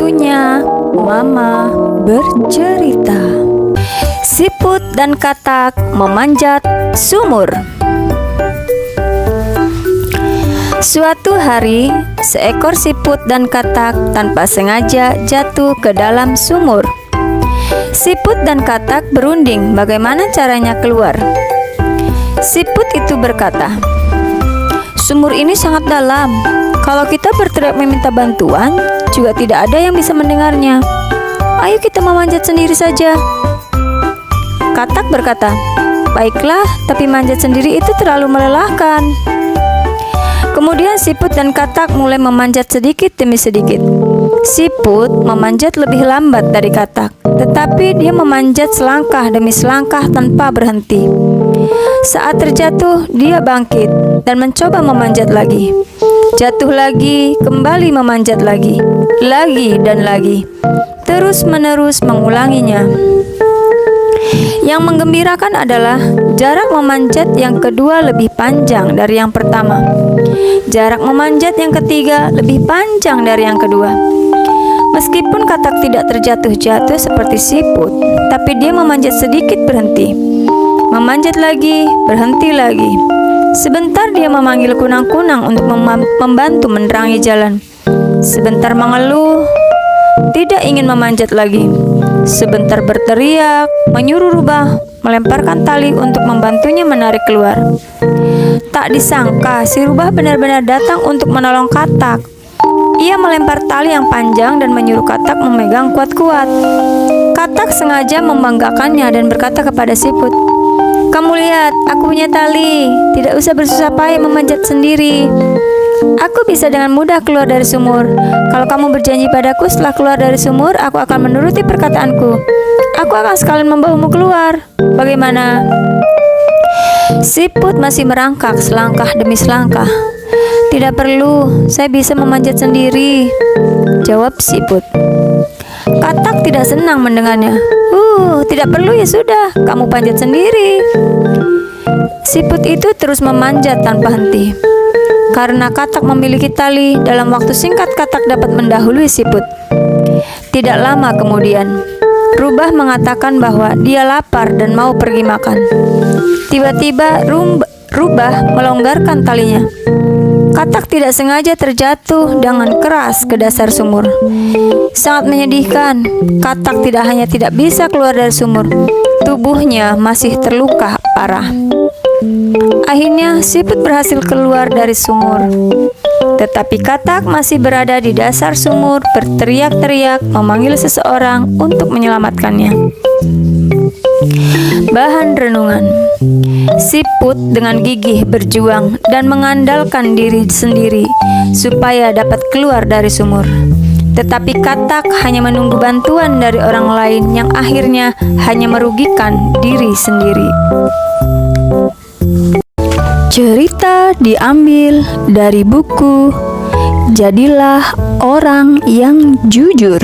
Waktunya Mama bercerita. Siput dan katak memanjat sumur. Suatu hari, seekor siput dan katak tanpa sengaja jatuh ke dalam sumur. Siput dan katak berunding bagaimana caranya keluar. Siput itu berkata, "Sumur ini sangat dalam. Kalau kita berteriak meminta bantuan, juga tidak ada yang bisa mendengarnya. Ayo kita memanjat sendiri saja." Katak berkata, "Baiklah, tapi manjat sendiri itu terlalu melelahkan." Kemudian siput dan katak mulai memanjat sedikit demi sedikit. Siput memanjat lebih lambat dari katak, tetapi dia memanjat selangkah demi selangkah tanpa berhenti. Saat terjatuh, dia bangkit dan mencoba memanjat lagi. Jatuh lagi, kembali memanjat lagi dan lagi. Terus-menerus mengulanginya. Yang menggembirakan adalah jarak memanjat yang kedua lebih panjang dari yang pertama. Jarak memanjat yang ketiga lebih panjang dari yang kedua. Meskipun katak tidak terjatuh-jatuh seperti siput, tapi dia memanjat sedikit berhenti. Memanjat lagi, berhenti lagi. Sebentar dia memanggil kunang-kunang untuk membantu menerangi jalan. Sebentar mengeluh, tidak ingin memanjat lagi. Sebentar berteriak, menyuruh rubah melemparkan tali untuk membantunya menarik keluar. Tak disangka si rubah benar-benar datang untuk menolong katak. Ia melempar tali yang panjang dan menyuruh katak memegang kuat-kuat. Katak sengaja membanggakannya dan berkata kepada siput, "Kamu lihat, aku punya tali. Tidak usah bersusah payah memanjat sendiri. Aku bisa dengan mudah keluar dari sumur. Kalau kamu berjanji padaku setelah keluar dari sumur, aku akan menuruti perkataanku. Aku akan sekalian membawamu keluar. Bagaimana?" Siput masih merangkak selangkah demi selangkah. "Tidak perlu, saya bisa memanjat sendiri," jawab siput. Katak tidak senang mendengarnya. Tidak perlu, ya sudah, kamu panjat sendiri." Siput itu terus memanjat tanpa henti. Karena katak memiliki tali, dalam waktu singkat katak dapat mendahului siput. Tidak lama kemudian, rubah mengatakan bahwa dia lapar dan mau pergi makan. Tiba-tiba rubah melonggarkan talinya. Katak tidak sengaja terjatuh dengan keras ke dasar sumur. Sangat menyedihkan, katak tidak hanya tidak bisa keluar dari sumur, tubuhnya masih terluka parah. Akhirnya siput berhasil keluar dari sumur. Tetapi katak masih berada di dasar sumur, berteriak-teriak memanggil seseorang untuk menyelamatkannya. Bahan renungan. Siput dengan gigih berjuang dan mengandalkan diri sendiri supaya dapat keluar dari sumur. Tetapi katak hanya menunggu bantuan dari orang lain yang akhirnya hanya merugikan diri sendiri. Cerita diambil dari buku Jadilah Orang yang Jujur.